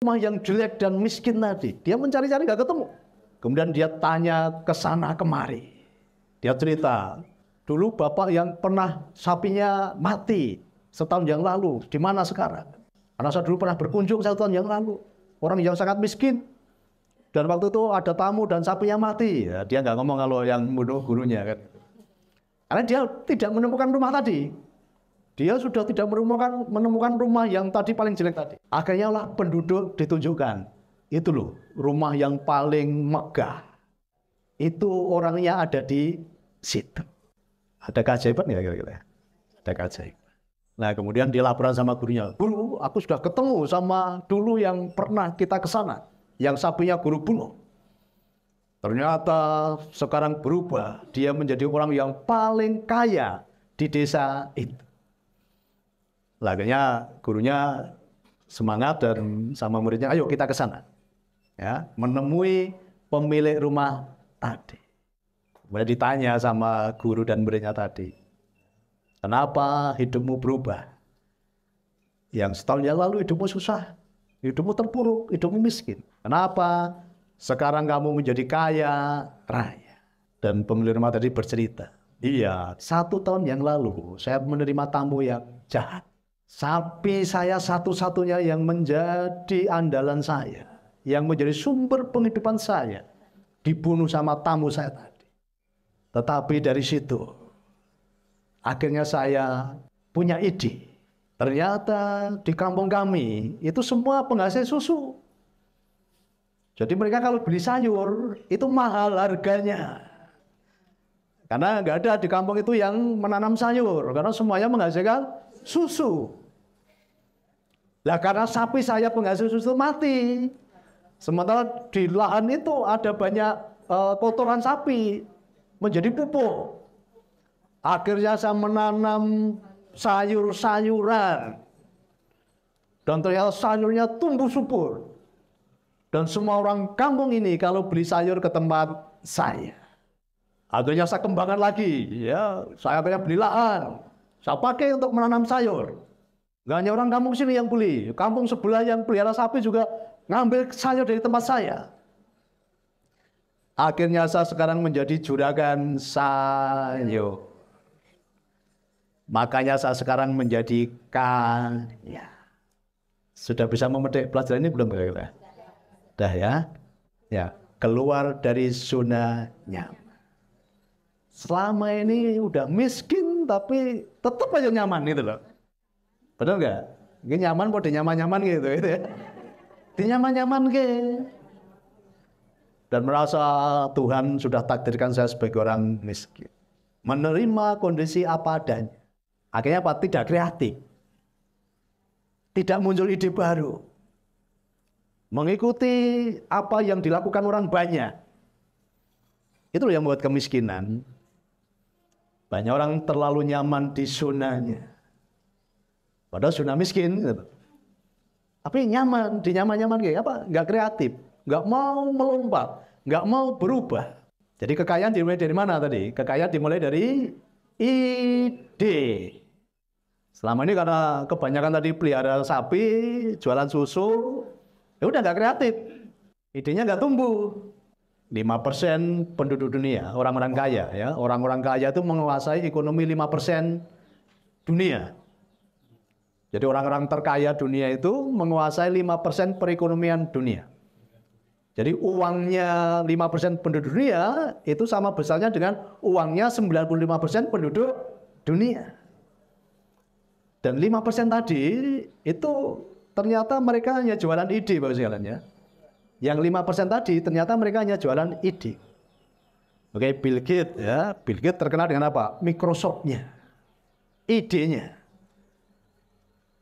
rumah yang jelek dan miskin tadi. Dia mencari-cari nggak ketemu. Kemudian dia tanya ke sana kemari. Dia cerita, dulu bapak yang pernah sapinya mati setahun yang lalu, di mana sekarang? Karena saya dulu pernah berkunjung 1 tahun yang lalu. Orang yang sangat miskin. Dan waktu itu ada tamu dan sapinya mati. Ya, dia nggak ngomong kalau yang bunuh gurunya kan. Karena dia tidak menemukan rumah tadi. Dia sudah tidak menemukan rumah yang tadi paling jelek tadi. Akhirnya lah penduduk ditunjukkan. Itu loh, rumah yang paling megah. Itu orangnya ada di situ. Ada keajaiban nggak kira-kira? Ada keajaiban. Nah kemudian dia laporan sama gurunya. Guru, aku sudah ketemu sama dulu yang pernah kita ke sana. Yang sapinya guru bunuh. Ternyata sekarang berubah. Dia menjadi orang yang paling kaya di desa itu. Akhirnya gurunya semangat dan sama muridnya, ayo kita ke sana. Ya, menemui pemilik rumah tadi. Kemudian ditanya sama guru dan muridnya tadi, kenapa hidupmu berubah? Yang setahun yang lalu hidupmu susah, hidupmu terpuruk, hidupmu miskin. Kenapa sekarang kamu menjadi kaya raya? Dan pemilik rumah tadi bercerita, iya, 1 tahun yang lalu saya menerima tamu yang jahat. Sapi saya satu-satunya yang menjadi andalan saya, yang menjadi sumber penghidupan saya, dibunuh sama tamu saya tadi. Tetapi dari situ, akhirnya saya punya ide. Ternyata di kampung kami, itu semua penghasil susu. Jadi mereka kalau beli sayur, itu mahal harganya. Karena nggak ada di kampung itu yang menanam sayur, karena semuanya menghasilkan susu. Nah karena sapi saya penghasil susu mati. Sementara di lahan itu ada banyak kotoran sapi menjadi pupuk. Akhirnya saya menanam sayur-sayuran. Dan ternyata sayurnya tumbuh subur. Dan semua orang kampung ini kalau beli sayur ke tempat saya. Akhirnya saya kembangkan lagi. Ya, saya akhirnya beli lahan. Saya pakai untuk menanam sayur. Nggak hanya orang kampung sini yang beli. Kampung sebelah yang pelihara sapi juga ngambil sayur dari tempat saya. Akhirnya saya sekarang menjadi juragan sayur. Makanya saya sekarang menjadi kaya. Sudah bisa memetik pelajaran ini belum kira-kira? Dah ya? Ya, keluar dari zona nyaman. Selama ini udah miskin tapi tetap aja nyaman gitu loh. Betul nggak? Ini nyaman, mau nyaman-nyaman gitu ya. Dinyaman-nyaman gitu. Dan merasa Tuhan sudah takdirkan saya sebagai orang miskin. Menerima kondisi apa adanya. Akhirnya apa? Tidak kreatif. Tidak muncul ide baru. Mengikuti apa yang dilakukan orang banyak. Itu yang membuat kemiskinan. Banyak orang terlalu nyaman di zonanya. Padahal zona miskin, gitu. Tapi nyaman, dinyaman-nyaman kayak apa? Nggak kreatif, nggak mau melompat, nggak mau berubah. Jadi kekayaan dimulai dari mana tadi? Kekayaan dimulai dari ide. Selama ini karena kebanyakan tadi pelihara sapi, jualan susu, ya udah nggak kreatif. Idenya nggak tumbuh. 5% penduduk dunia, orang-orang kaya, ya, orang-orang kaya itu menguasai ekonomi 5% dunia. Jadi orang-orang terkaya dunia itu menguasai 5% perekonomian dunia. Jadi uangnya 5% penduduk dunia itu sama besarnya dengan uangnya 95% penduduk dunia. Dan 5% tadi itu ternyata mereka hanya jualan ide Bapak sekalian ya. Yang 5% tadi ternyata mereka hanya jualan ide. Oke, Bill Gates ya, Bill Gates terkenal dengan apa? Microsoft-nya. Idenya.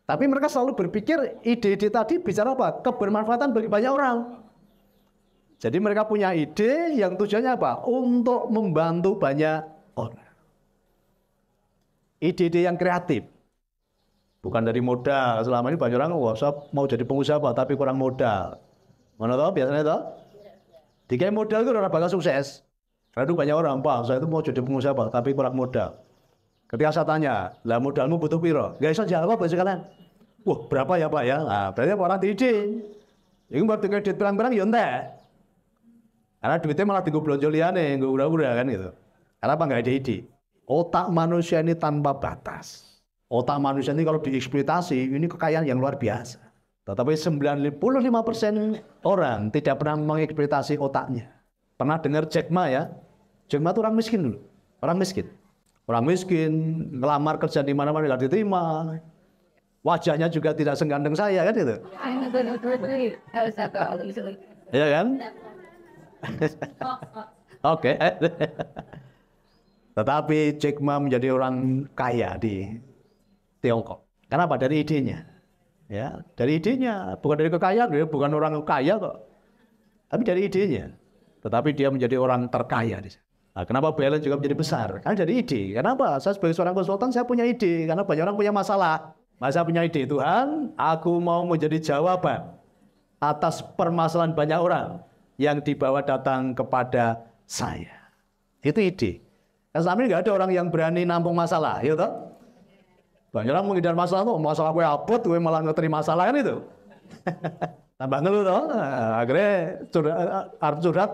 Tapi mereka selalu berpikir ide-ide tadi bicara apa? Kebermanfaatan bagi banyak orang. Jadi mereka punya ide yang tujuannya apa? Untuk membantu banyak orang. Ide-ide yang kreatif. Bukan dari modal. Selama ini banyak orang, wah saya mau jadi pengusaha Pak, tapi kurang modal. Mana tahu biasanya tahu? Dikai modal itu orang bakal sukses. Karena itu banyak orang, Pak, saya itu mau jadi pengusaha Pak, tapi kurang modal. Ketika saya tanya, lah modalmu butuh piro? Gak bisa jawab Pak sekalian. Wah berapa ya Pak ya? Nah, berarti orang ide. Iku buat duit pirang-pirang ya entek. Karena duitnya malah dienggo blonjo liyane, nggo ura-ura kan gitu. Karena apa nggak ada ide. Otak manusia ini tanpa batas. Otak manusia ini kalau dieksploitasi, ini kekayaan yang luar biasa. Tetapi 95% orang tidak pernah mengeksploitasi otaknya. Pernah dengar Jack Ma ya? Jack Ma itu orang miskin dulu. Orang miskin. Orang miskin, ngelamar kerja di mana-mana tidak diterima. Wajahnya juga tidak seganteng saya kan itu. Iya kan? Oke. Tetapi Jack Ma menjadi orang kaya di Tiongkok. Kenapa? Dari idenya. Ya, dari idenya, bukan dari kekayaan, dia bukan orang kaya kok. Tapi dari idenya. Tetapi dia menjadi orang terkaya di sana. Nah, kenapa BLN juga menjadi besar? Karena dari ide. Kenapa? Saya sebagai seorang konsultan, saya punya ide. Karena banyak orang punya masalah. Saya punya ide, Tuhan, aku mau menjadi jawaban atas permasalahan banyak orang yang dibawa datang kepada saya. Itu ide. Karena selama ini nggak ada orang yang berani nampung masalah, ya toh? Banyak orang menghindar masalah tuh, masalah gue abot, gue malah ngeterima masalah kan itu. Tambah ngeluh toh, akhirnya curhat,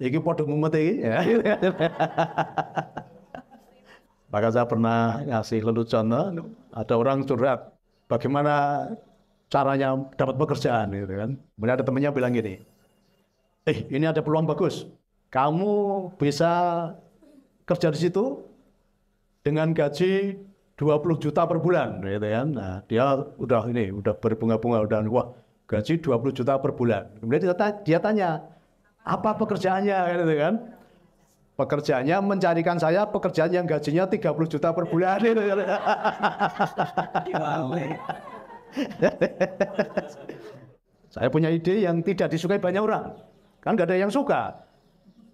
iki podo mumet iki. Maka saya pernah ngasih lelucon, ada orang curhat, bagaimana caranya dapat pekerjaan gitu kan. Kemudian ada temannya bilang gini, ini ada peluang bagus, kamu bisa kerja di situ dengan gaji 20 juta per bulan, gitu kan. Nah, dia udah berbunga-bunga, wah gaji 20 juta per bulan. Kemudian dia tanya, apa pekerjaannya, gitu kan? Pekerjaannya mencarikan saya pekerjaan yang gajinya 30 juta per bulan. Gitu. Saya punya ide yang tidak disukai banyak orang. Kan gak ada yang suka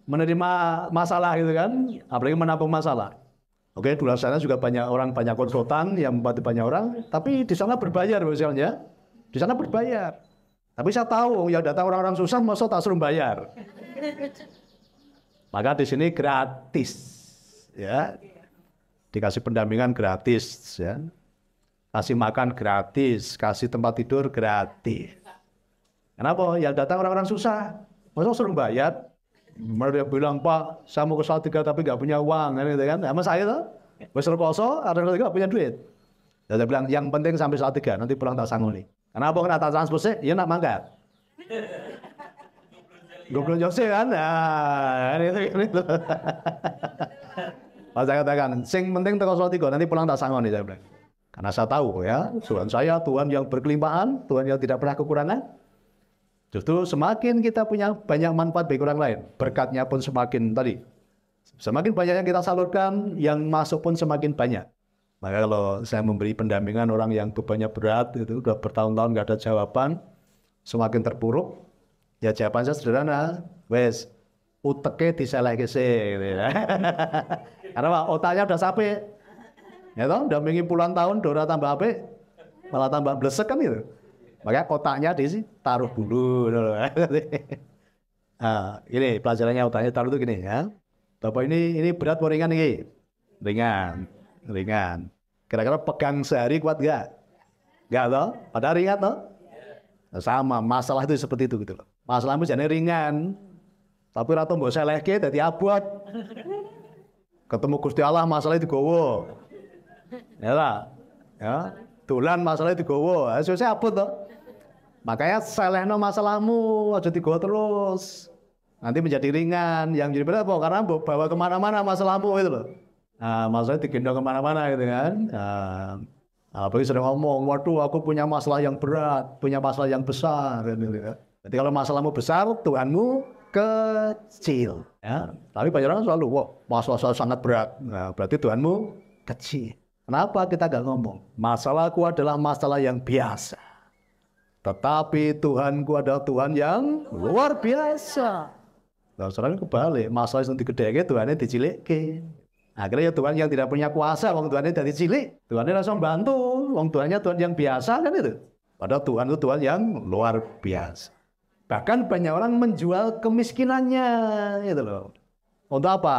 menerima masalah gitu kan, apalagi menampung masalah. Oke, di luar sana juga banyak orang, banyak konsultan yang membantu banyak orang, tapi di sana berbayar misalnya. Di sana berbayar. Tapi saya tahu yang datang orang-orang susah, masa tak suruh bayar. Maka di sini gratis, ya, dikasih pendampingan gratis, ya, kasih makan gratis, kasih tempat tidur gratis. Kenapa? Yang datang orang-orang susah, masa suruh bayar? Mereka bilang, Pak, saya mau ke Salatiga tapi nggak punya uang, gitu kan? Sama saya tuh, besok poso, ada Salatiga nggak punya duit. Dan saya bilang, yang penting sampai Salatiga, nanti pulang tak sanggup nih. Kenapa kena tak transport sih? Ya nak mangkat. Gue belum jauh kan? Nah, itu. Saya katakan, sing penting teko Salatiga, nanti pulang tak sanggup nih, saya bilang. Karena saya tahu ya, Tuhan saya, Tuhan yang berkelimpahan, Tuhan yang tidak pernah kekurangan. Justru semakin kita punya banyak manfaat bagi orang lain, berkatnya pun semakin tadi. Semakin banyak yang kita salurkan, yang masuk pun semakin banyak. Maka kalau saya memberi pendampingan orang yang bebannya berat, itu udah bertahun-tahun nggak ada jawaban, semakin terpuruk, ya jawaban saya sederhana, wes, uteknya diselehke sih. Karena Pak, otaknya udah sampai, ya toh, udah mengi puluhan tahun, udah tambah apa, malah tambah blesek kan gitu. Makanya otaknya ditaruh dulu. Nah, ini pelajarannya otaknya taruh itu gini ya. Bapak ini berat atau ringan nih? Ringan. Kira-kira pegang sehari kuat nggak? Nggak toh? Padahal ringan toh? Nah, sama, masalah itu seperti itu gitu loh. Masalahmu jadi ringan. Tapi rata mbok selehke dadi abot. Ketemu Gusti Allah masalah itu gowo. Ya lah. Ya, dolan masalah itu gowo. Susah abot toh. Makanya selehno masalahmu, aja digowo terus. Nanti menjadi ringan, yang jadi berat apa? Karena bawa kemana-mana masalahmu itu loh. Nah, masalahnya digendong kemana-mana gitu kan. Apalagi sering ngomong, waduh aku punya masalah yang berat, punya masalah yang besar. Gitu. Jadi kalau masalahmu besar, Tuhanmu kecil. Ya. Tapi banyak orang selalu, wah masalah sangat berat. Nah, berarti Tuhanmu kecil. Kenapa kita gak ngomong? Masalahku adalah masalah yang biasa. Tetapi Tuhanku adalah Tuhan yang luar biasa. Nah, sekarang kebalik, masalah yang digedeke Tuhannya dicilike. Akhirnya ya Tuhan yang tidak punya kuasa, wong Tuhannya dari cilik, Tuhannya langsung bantu, wong Tuhannya Tuhan yang biasa kan itu. Padahal Tuhan itu Tuhan yang luar biasa. Bahkan banyak orang menjual kemiskinannya, gitu loh. Untuk apa?